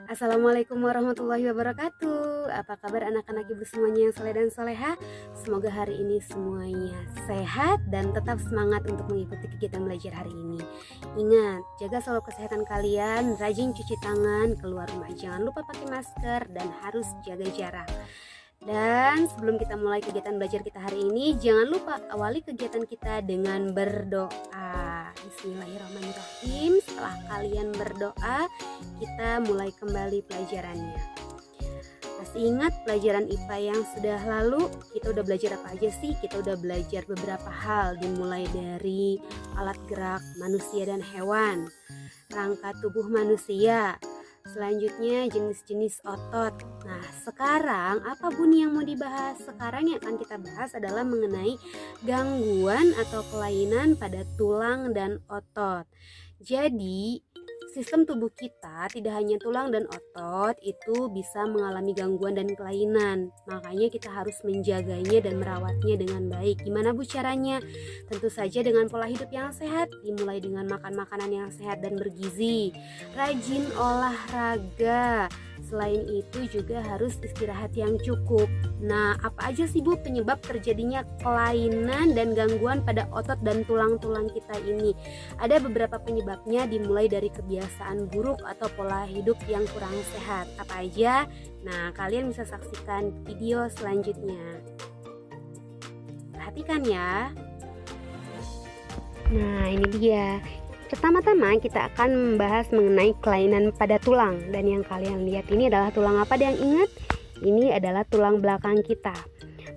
Assalamualaikum warahmatullahi wabarakatuh. Apa kabar anak-anak ibu semuanya yang soleh dan soleha? Semoga hari ini semuanya sehat dan tetap semangat untuk mengikuti kegiatan belajar hari ini. Ingat, jaga selalu kesehatan kalian, rajin cuci tangan, keluar rumah jangan lupa pakai masker dan harus jaga jarak. Dan sebelum kita mulai kegiatan belajar kita hari ini, jangan lupa awali kegiatan kita dengan berdoa. Bismillahirrahmanirrahim. Setelah kalian berdoa, kita mulai kembali pelajarannya. Masih ingat pelajaran IPA yang sudah lalu? Kita udah belajar apa aja sih? Kita udah belajar beberapa hal, dimulai dari alat gerak manusia dan hewan, rangka tubuh manusia, selanjutnya jenis-jenis otot. Nah, sekarang apa bunyi yang mau dibahas? Sekarang yang akan kita bahas adalah mengenai gangguan atau kelainan pada tulang dan otot. Jadi, sistem tubuh kita tidak hanya tulang dan otot itu bisa mengalami gangguan dan kelainan. Makanya kita harus menjaganya dan merawatnya dengan baik. Gimana Bu caranya? Tentu saja dengan pola hidup yang sehat, dimulai dengan makan makanan yang sehat dan bergizi, rajin olahraga. Selain itu juga harus istirahat yang cukup. Nah, apa aja sih Bu penyebab terjadinya kelainan dan gangguan pada otot dan tulang-tulang kita ini? Ada beberapa penyebabnya, dimulai dari kebiasaan buruk atau pola hidup yang kurang sehat. Apa aja? Nah, kalian bisa saksikan video selanjutnya. Perhatikan ya. Nah, ini dia. Pertama-tama kita akan membahas mengenai kelainan pada tulang. Dan yang kalian lihat ini adalah tulang apa yang ingat? Ini adalah tulang belakang kita.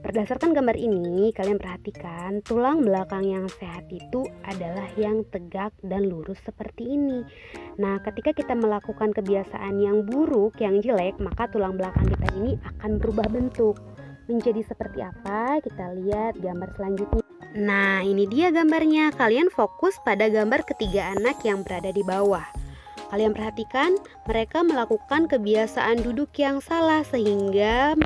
Berdasarkan gambar ini, kalian perhatikan tulang belakang yang sehat itu adalah yang tegak dan lurus seperti ini. Nah, ketika kita melakukan kebiasaan yang buruk, yang jelek, maka tulang belakang kita ini akan berubah bentuk. Menjadi seperti apa? Kita lihat gambar selanjutnya. Nah, ini dia gambarnya. Kalian fokus pada gambar ketiga anak yang berada di bawah. Kalian perhatikan, mereka melakukan kebiasaan duduk yang salah sehingga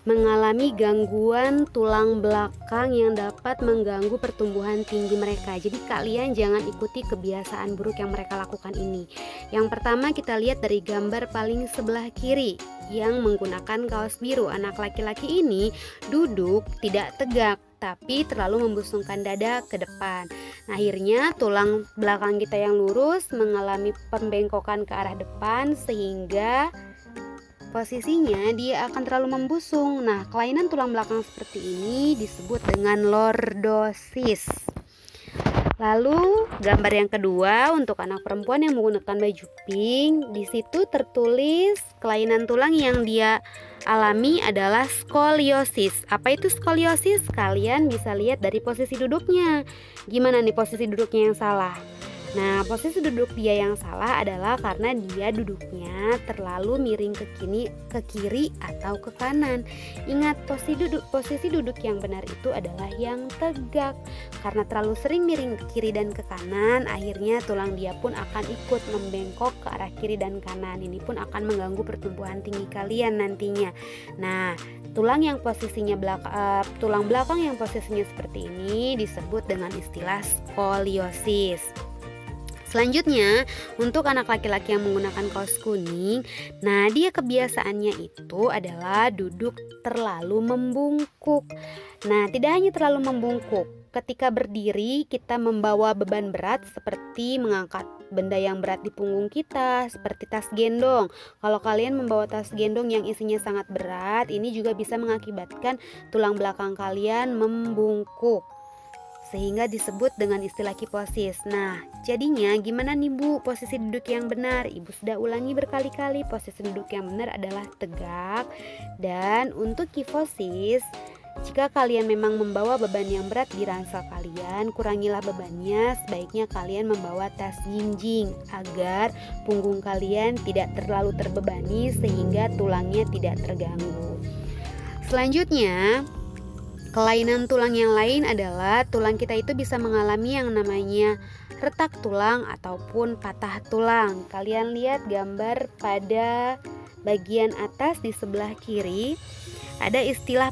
mengalami gangguan tulang belakang yang dapat mengganggu pertumbuhan tinggi mereka. Jadi kalian jangan ikuti kebiasaan buruk yang mereka lakukan ini. Yang pertama kita lihat dari gambar paling sebelah kiri yang menggunakan kaos biru. Anak laki-laki ini duduk tidak tegak tapi terlalu membusungkan dada ke depan. Nah, akhirnya tulang belakang kita yang lurus mengalami pembengkokan ke arah depan sehingga posisinya dia akan terlalu membusung. Nah, kelainan tulang belakang seperti ini disebut dengan lordosis. Lalu gambar yang kedua untuk anak perempuan yang menggunakan baju pink, di situ tertulis kelainan tulang yang dia alami adalah skoliosis. Apa itu skoliosis? Kalian bisa lihat dari posisi duduknya. Gimana nih posisi duduknya yang salah? Nah, posisi duduk dia yang salah adalah karena dia duduknya terlalu miring ke kiri atau ke kanan. Ingat, posisi duduk yang benar itu adalah yang tegak. Karena terlalu sering miring ke kiri dan ke kanan, akhirnya tulang dia pun akan ikut membengkok ke arah kiri dan kanan. Ini pun akan mengganggu pertumbuhan tinggi kalian nantinya. Nah, tulang belakang yang posisinya seperti ini disebut dengan istilah skoliosis. Selanjutnya, untuk anak laki-laki yang menggunakan kaos kuning, nah dia kebiasaannya itu adalah duduk terlalu membungkuk. Nah, tidak hanya terlalu membungkuk, ketika berdiri kita membawa beban berat seperti mengangkat benda yang berat di punggung kita, seperti tas gendong. Kalau kalian membawa tas gendong yang isinya sangat berat, ini juga bisa mengakibatkan tulang belakang kalian membungkuk, sehingga disebut dengan istilah kifosis. Nah, jadinya gimana nih Bu posisi duduk yang benar? Ibu sudah ulangi berkali-kali, posisi duduk yang benar adalah tegak. Dan untuk kifosis, jika kalian memang membawa beban yang berat di ransel kalian, kurangilah bebannya. Sebaiknya kalian membawa tas jinjing agar punggung kalian tidak terlalu terbebani sehingga tulangnya tidak terganggu. Selanjutnya, kelainan tulang yang lain adalah tulang kita itu bisa mengalami yang namanya retak tulang ataupun patah tulang. Kalian lihat gambar pada bagian atas di sebelah kiri, ada istilah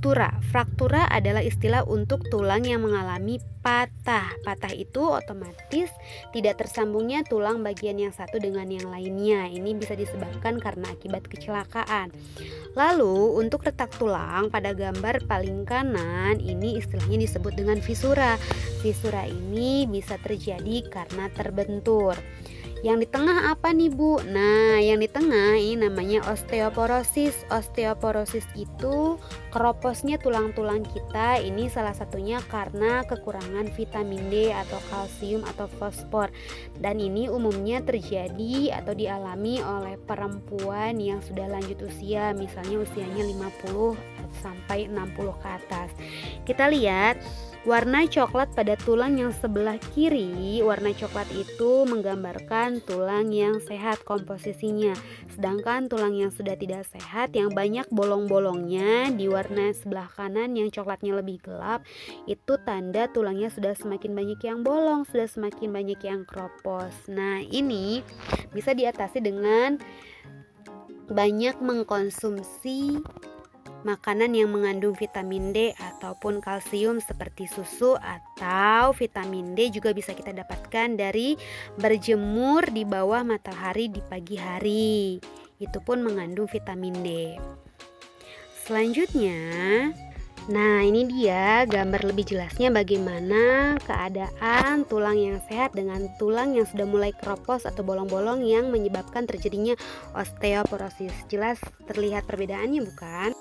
fraktura. Fraktura adalah istilah untuk tulang yang mengalami patah. Patah itu otomatis tidak tersambungnya tulang bagian yang satu dengan yang lainnya. Ini bisa disebabkan karena akibat kecelakaan. Lalu untuk retak tulang pada gambar paling kanan ini istilahnya disebut dengan fisura. Fisura ini bisa terjadi karena terbentur. Yang di tengah apa nih Bu? Nah, yang di tengah ini namanya osteoporosis. Osteoporosis itu keroposnya tulang-tulang kita. Ini salah satunya karena kekurangan vitamin D atau kalsium atau fosfor. Dan ini umumnya terjadi atau dialami oleh perempuan yang sudah lanjut usia, misalnya usianya 50 sampai 60 ke atas. Kita lihat warna coklat pada tulang yang sebelah kiri. Warna coklat itu menggambarkan tulang yang sehat komposisinya. Sedangkan tulang yang sudah tidak sehat yang banyak bolong-bolongnya di warna sebelah kanan yang coklatnya lebih gelap, itu tanda tulangnya sudah semakin banyak yang bolong, sudah semakin banyak yang keropos. Nah, ini bisa diatasi dengan banyak mengkonsumsi makanan yang mengandung vitamin D ataupun kalsium seperti susu, atau vitamin D juga bisa kita dapatkan dari berjemur di bawah matahari di pagi hari. Itu pun mengandung vitamin D. Selanjutnya, nah ini dia gambar lebih jelasnya bagaimana keadaan tulang yang sehat dengan tulang yang sudah mulai keropos atau bolong-bolong yang menyebabkan terjadinya osteoporosis. Jelas terlihat perbedaannya bukan?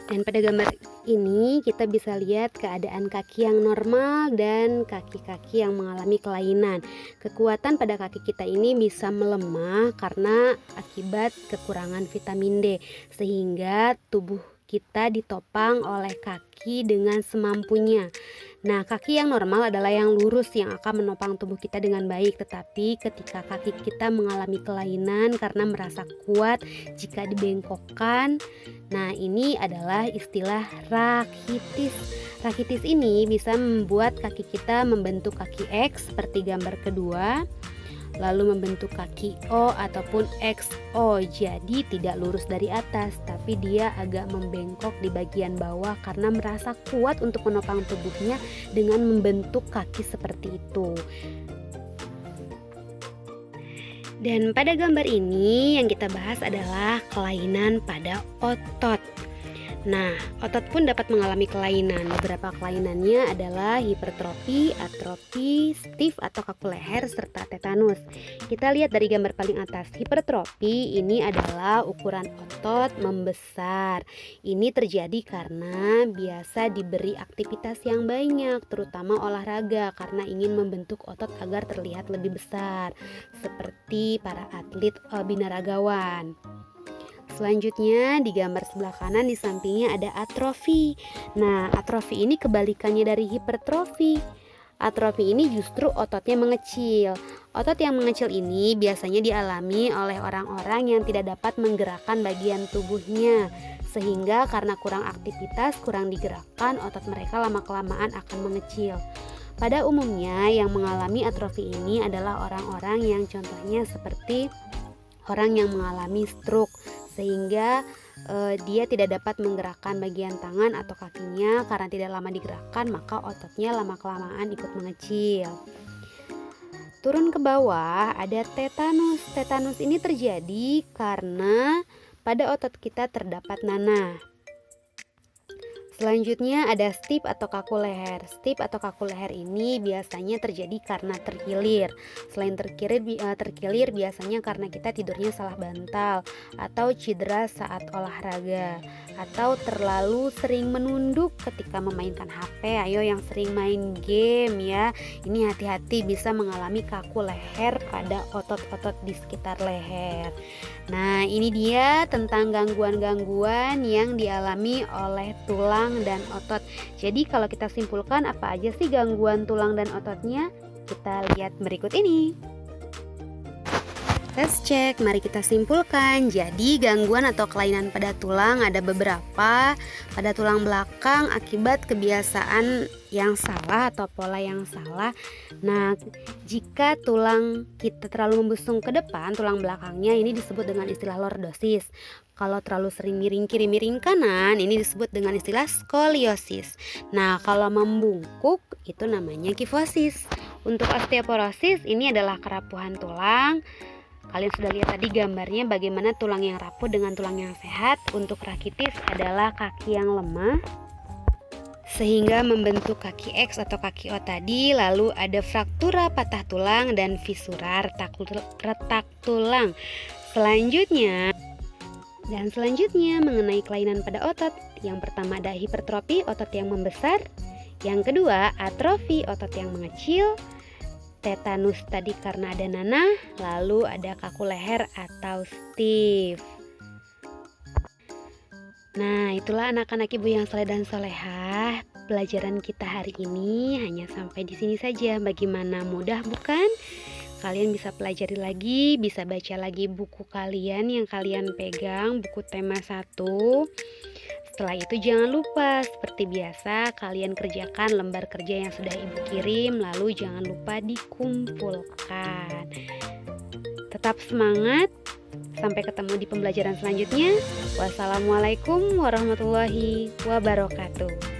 Dan pada gambar ini kita bisa lihat keadaan kaki yang normal dan kaki-kaki yang mengalami kelainan. Kekuatan pada kaki kita ini bisa melemah karena akibat kekurangan vitamin D, sehingga tubuh kita ditopang oleh kaki dengan semampunya. Nah, kaki yang normal adalah yang lurus yang akan menopang tubuh kita dengan baik. Tetapi ketika kaki kita mengalami kelainan karena merasa kuat jika dibengkokkan, nah ini adalah istilah rakitis. Rakitis ini bisa membuat kaki kita membentuk kaki X seperti gambar kedua, lalu membentuk kaki O ataupun XO. Jadi tidak lurus dari atas, tapi dia agak membengkok di bagian bawah karena merasa kuat untuk menopang tubuhnya dengan membentuk kaki seperti itu. Dan pada gambar ini yang kita bahas adalah kelainan pada otot. Nah, otot pun dapat mengalami kelainan. Beberapa kelainannya adalah hipertrofi, atrofi, stiff atau kaku leher, serta tetanus. Kita lihat dari gambar paling atas. Hipertrofi ini adalah ukuran otot membesar. Ini terjadi karena biasa diberi aktivitas yang banyak, terutama olahraga, karena ingin membentuk otot agar terlihat lebih besar, seperti para atlet binaragawan. Selanjutnya di gambar sebelah kanan di sampingnya ada atrofi. Nah, atrofi ini kebalikannya dari hipertrofi. Atrofi ini justru ototnya mengecil. Otot yang mengecil ini biasanya dialami oleh orang-orang yang tidak dapat menggerakkan bagian tubuhnya, sehingga karena kurang aktivitas, kurang digerakkan, otot mereka lama-kelamaan akan mengecil. Pada umumnya yang mengalami atrofi ini adalah orang-orang yang contohnya seperti orang yang mengalami stroke, sehingga dia tidak dapat menggerakkan bagian tangan atau kakinya karena tidak lama digerakkan, maka ototnya lama-kelamaan ikut mengecil. Turun ke bawah ada tetanus. Tetanus ini terjadi karena pada otot kita terdapat nanah. Selanjutnya ada stiff atau kaku leher. Stiff atau kaku leher ini biasanya terjadi karena terkilir. Selain terkilir biasanya karena kita tidurnya salah bantal, atau cedera saat olahraga, atau terlalu sering menunduk ketika memainkan HP. Ayo yang sering main game ya, ini hati-hati bisa mengalami kaku leher pada otot-otot di sekitar leher. Nah, ini dia tentang gangguan-gangguan yang dialami oleh tulang dan otot. Jadi kalau kita simpulkan apa aja sih gangguan tulang dan ototnya? Kita lihat berikut ini. Tes cek, mari kita simpulkan. Jadi gangguan atau kelainan pada tulang ada beberapa. Pada tulang belakang akibat kebiasaan yang salah atau pola yang salah. Nah, jika tulang kita terlalu membusung ke depan, tulang belakangnya ini disebut dengan istilah lordosis. Kalau terlalu sering miring kiri miring kanan, ini disebut dengan istilah skoliosis. Nah, kalau membungkuk itu namanya kifosis. Untuk osteoporosis ini adalah kerapuhan tulang. Kalian sudah lihat tadi gambarnya bagaimana tulang yang rapuh dengan tulang yang sehat. Untuk rakitis adalah kaki yang lemah sehingga membentuk kaki X atau kaki O tadi. Lalu ada fraktura patah tulang dan fisura retak tulang. Selanjutnya mengenai kelainan pada otot. Yang pertama ada hipertrofi, otot yang membesar. Yang kedua atrofi, otot yang mengecil. Tetanus tadi karena ada nanah. Lalu ada kaku leher atau stiff. Nah, itulah anak-anak ibu yang soleh dan solehah. Pelajaran kita hari ini hanya sampai di sini saja. Bagaimana, mudah bukan? Kalian bisa pelajari lagi, bisa baca lagi buku kalian yang kalian pegang, buku tema 1. Setelah itu jangan lupa, seperti biasa kalian kerjakan lembar kerja yang sudah ibu kirim. Lalu jangan lupa dikumpulkan. Tetap semangat. Sampai ketemu di pembelajaran selanjutnya. Wassalamualaikum warahmatullahi wabarakatuh.